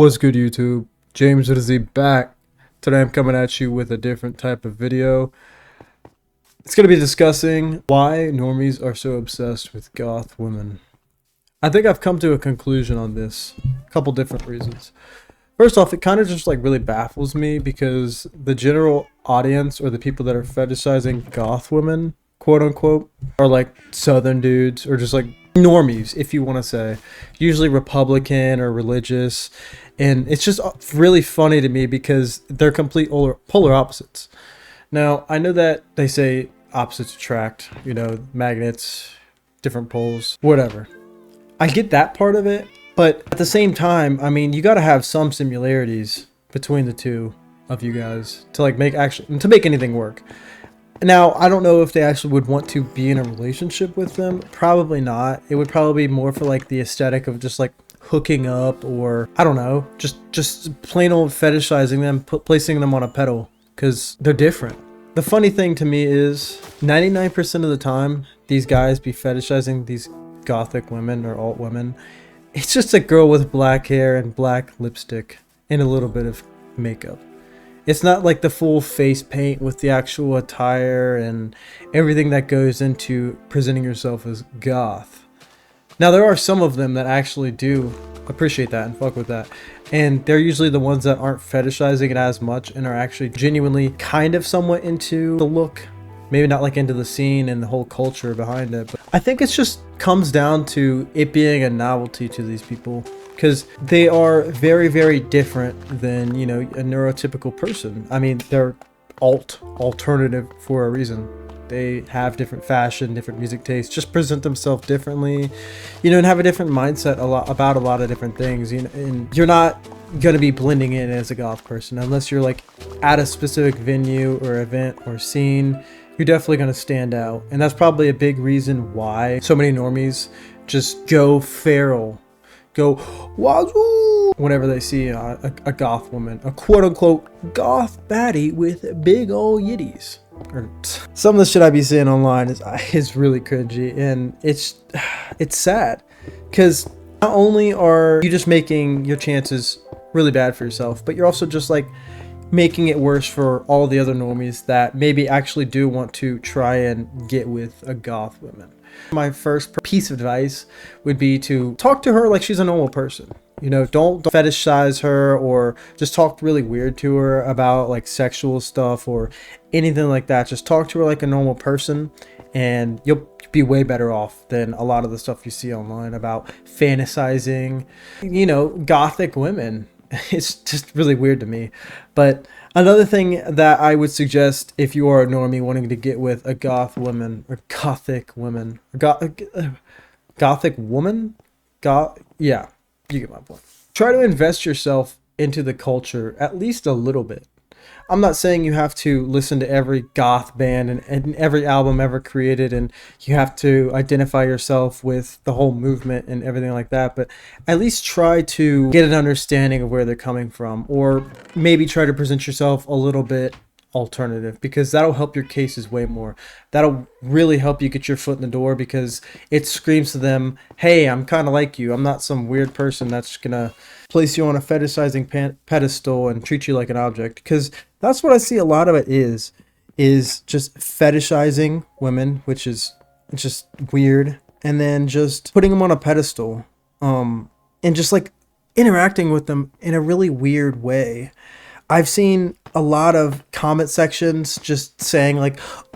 What's good, YouTube? James with a Z back. Today I'm coming at you with a different type of video. It's going to be discussing why normies are so obsessed with goth women. I think I've come to a conclusion on this. A couple different reasons. First off, it kind of just really baffles me because the general audience, or the people that are fetishizing goth women, quote unquote, are like southern dudes or just like normies, if you want to say, usually Republican or religious. And it's just really funny to me because they're complete polar opposites. Now, I know that they say opposites attract, magnets, different poles, whatever. I get that part of it, but at the same time, I mean, you got to have some similarities between the two of you guys to make anything work. Now, I don't know if they actually would want to be in a relationship with them. Probably not. It would probably be more for the aesthetic of just hooking up, or I don't know, just plain old fetishizing them, placing them on a pedal because they're different. The funny thing to me is 99% of the time these guys be fetishizing these gothic women or alt women. It's just a girl with black hair and black lipstick and a little bit of makeup. It's not like the full face paint with the actual attire and everything that goes into presenting yourself as goth. Now, there are some of them that actually do appreciate that and fuck with that. And they're usually the ones that aren't fetishizing it as much and are actually genuinely kind of somewhat into the look. Maybe not into the scene and the whole culture behind it. But I think it just comes down to it being a novelty to these people. Because they are very, very different than, a neurotypical person. I mean, they're alternative for a reason. They have different fashion, different music tastes, just present themselves differently, and have a different mindset about a lot of different things. And you're not going to be blending in as a goth person unless you're at a specific venue or event or scene. You're definitely going to stand out. And that's probably a big reason why so many normies just go feral. Go wazoo whenever they see a goth woman, a quote-unquote goth baddie with big old yitties. Or some of the shit I be seeing online is really cringy, and it's sad because not only are you just making your chances really bad for yourself, but you're also just making it worse for all the other normies that maybe actually do want to try and get with a goth woman. My first piece of advice would be to talk to her like she's a normal person. Don't fetishize her or just talk really weird to her about sexual stuff or anything like that. Just talk to her like a normal person and you'll be way better off than a lot of the stuff you see online about fantasizing, gothic women. It's just really weird to me. But another thing that I would suggest if you are a normie wanting to get with a goth woman or gothic woman, gothic woman, yeah, you get my point. Try to invest yourself into the culture at least a little bit. I'm not saying you have to listen to every goth band and every album ever created, and you have to identify yourself with the whole movement and everything like that, but at least try to get an understanding of where they're coming from, or maybe try to present yourself a little bit alternative, because that'll help your cases way more. That'll really help you get your foot in the door, because it screams to them, hey, I'm kind of like you. I'm not some weird person that's gonna place you on a fetishizing pedestal and treat you like an object, because that's what I see a lot of it is just fetishizing women, which is just weird, and then just putting them on a pedestal, and just interacting with them in a really weird way. I've seen a lot of comment sections just saying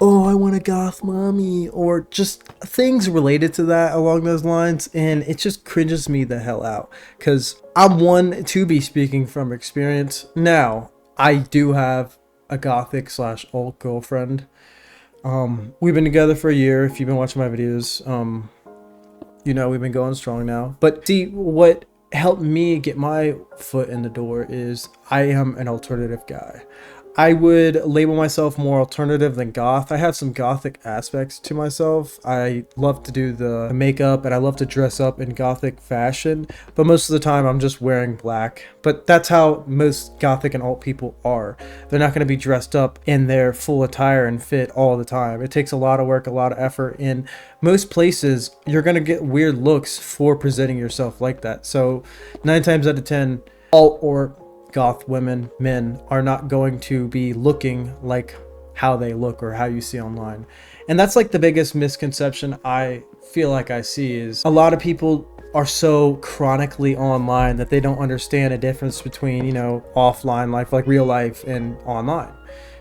oh, I want a goth mommy, or just things related to that along those lines, and it just cringes me the hell out, because I'm one to be speaking from experience. Now, I do have a gothic / alt girlfriend. We've been together for a year. If you've been watching my videos, we've been going strong now. But see, what helped me get my foot in the door is I am an alternative guy. I would label myself more alternative than goth. I have some gothic aspects to myself. I love to do the makeup and I love to dress up in gothic fashion, but most of the time I'm just wearing black. But that's how most gothic and alt people are. They're not going to be dressed up in their full attire and fit all the time. It takes a lot of work, a lot of effort. In most places, you're going to get weird looks for presenting yourself like that. So 9 times out of 10, alt or goth women, men, are not going to be looking like how they look or how you see online. And that's like the biggest misconception I feel like I see, is a lot of people are so chronically online that they don't understand a difference between, you know, offline life, like real life, and online.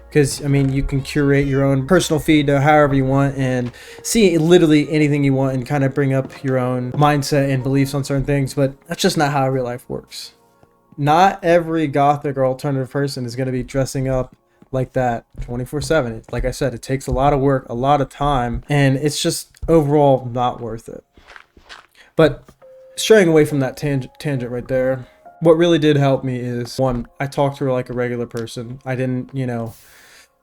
Because, I mean, you can curate your own personal feed to however you want and see literally anything you want and kind of bring up your own mindset and beliefs on certain things, but that's just not how real life works. Not every gothic or alternative person is going to be dressing up like that 24/7. Like I said, it takes a lot of work, a lot of time, and it's just overall not worth it. But straying away from that tangent right there, what really did help me is, one, I talked to her like a regular person. I didn't, you know,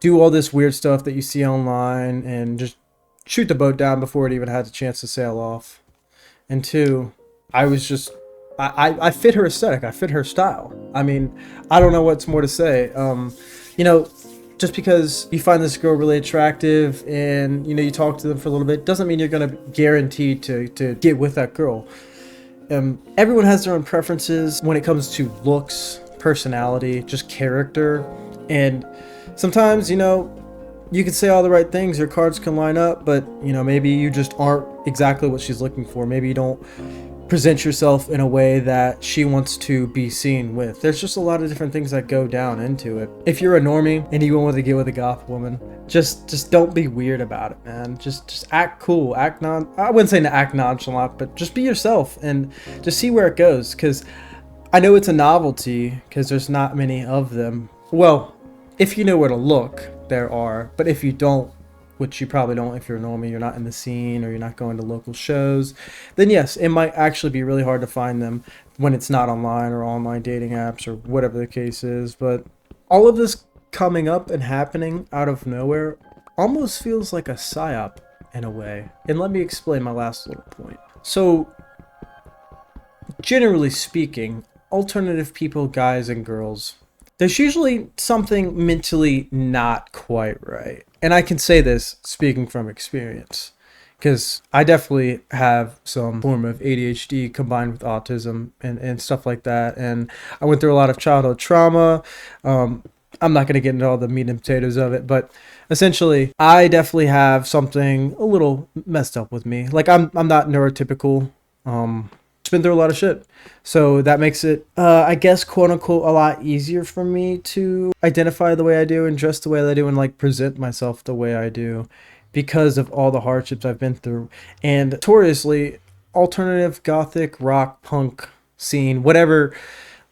do all this weird stuff that you see online and just shoot the boat down before it even had a chance to sail off. And two, I was just, I fit her aesthetic. I fit her style. I mean, I don't know what's more to say. You know, just because you find this girl really attractive and, you know, you talk to them for a little bit, doesn't mean you're going to guarantee to get with that girl. Everyone has their own preferences when it comes to looks, personality, just character. And sometimes, you know, you can say all the right things, your cards can line up, but, you know, maybe you just aren't exactly what she's looking for. Maybe you don't present yourself in a way that she wants to be seen with. There's just a lot of different things that go down into it. If you're a normie and you want to get with a goth woman, just don't be weird about it, man. Just act cool, I wouldn't say to act nonchalant, but just be yourself and just see where it goes. Because I know it's a novelty because there's not many of them. Well, if you know where to look, there are, but if you don't, which you probably don't if you're a normie, you're not in the scene or you're not going to local shows, then yes, it might actually be really hard to find them when it's not online or online dating apps or whatever the case is. But all of this coming up and happening out of nowhere almost feels like a psyop in a way. And let me explain my last little point. So, generally speaking, alternative people, guys and girls, there's usually something mentally not quite right. And I can say this speaking from experience, because I definitely have some form of ADHD combined with autism and stuff like that. And I went through a lot of childhood trauma. I'm not going to get into all the meat and potatoes of it, but essentially, I definitely have something a little messed up with me. Like, I'm not neurotypical. Been through a lot of shit, so that makes it I guess quote unquote a lot easier for me to identify the way I do and dress the way that I do and like present myself the way I do, because of all the hardships I've been through. And notoriously, alternative, gothic, rock, punk scene, whatever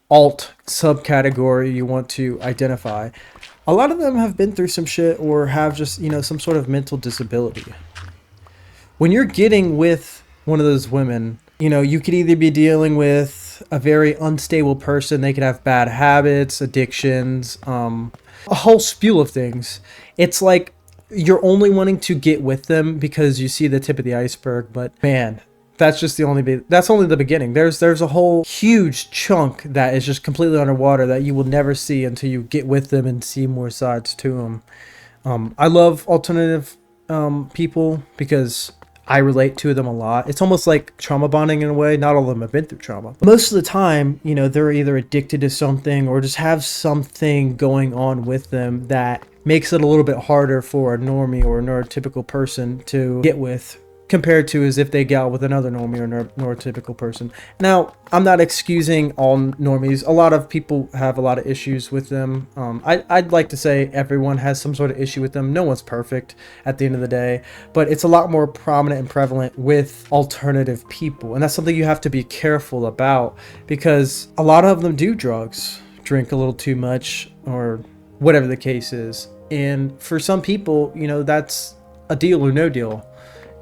alt subcategory you want to identify, a lot of them have been through some shit or have just, you know, some sort of mental disability. When you're getting with one of those women, you know, you could either be dealing with a very unstable person. They could have bad habits, addictions, a whole spew of things. It's like you're only wanting to get with them because you see the tip of the iceberg. But man, that's only the beginning. There's a whole huge chunk that is just completely underwater that you will never see until you get with them and see more sides to them. I love alternative people because I relate to them a lot. It's almost like trauma bonding in a way. Not all of them have been through trauma. Most of the time, you know, they're either addicted to something or just have something going on with them that makes it a little bit harder for a normie or a neurotypical person to get with, compared to as if they got with another normie or neurotypical person. Now, I'm not excusing all normies. A lot of people have a lot of issues with them. I'd like to say everyone has some sort of issue with them. No one's perfect at the end of the day, but it's a lot more prominent and prevalent with alternative people. And that's something you have to be careful about, because a lot of them do drugs, drink a little too much, or whatever the case is. And for some people, you know, that's a deal or no deal.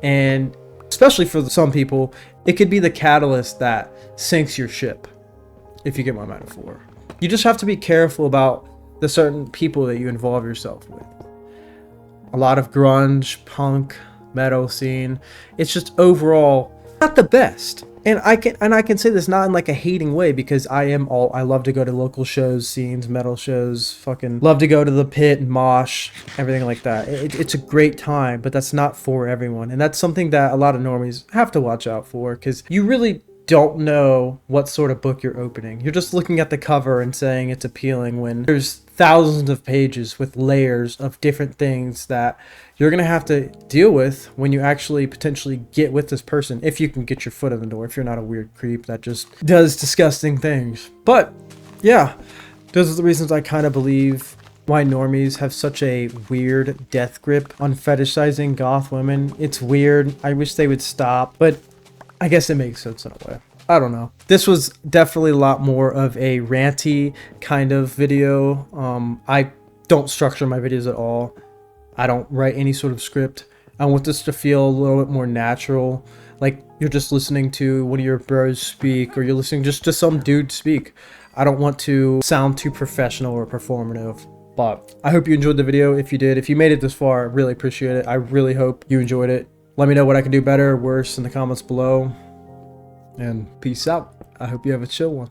And especially for some people, it could be the catalyst that sinks your ship, if you get my metaphor. You just have to be careful about the certain people that you involve yourself with. A lot of grunge, punk, metal scene, it's just overall not the best. And I can say this not in like a hating way, because I love to go to local shows, scenes, metal shows, fucking love to go to the pit and mosh, everything like that. It's a great time, but that's not for everyone. And that's something that a lot of normies have to watch out for, because you really don't know what sort of book you're opening. You're just looking at the cover and saying it's appealing when there's thousands of pages with layers of different things that you're going to have to deal with when you actually potentially get with this person, if you can get your foot in the door, if you're not a weird creep that just does disgusting things. But yeah, those are the reasons I kind of believe why normies have such a weird death grip on fetishizing goth women. It's weird. I wish they would stop, but I guess it makes sense in a way. I don't know. This was definitely a lot more of a ranty kind of video. I don't structure my videos at all. I don't write any sort of script. I want this to feel a little bit more natural. Like you're just listening to one of your bros speak, or you're listening just to some dude speak. I don't want to sound too professional or performative. But I hope you enjoyed the video. If you did, if you made it this far, I really appreciate it. I really hope you enjoyed it. Let me know what I can do better or worse in the comments below. And peace out. I hope you have a chill one.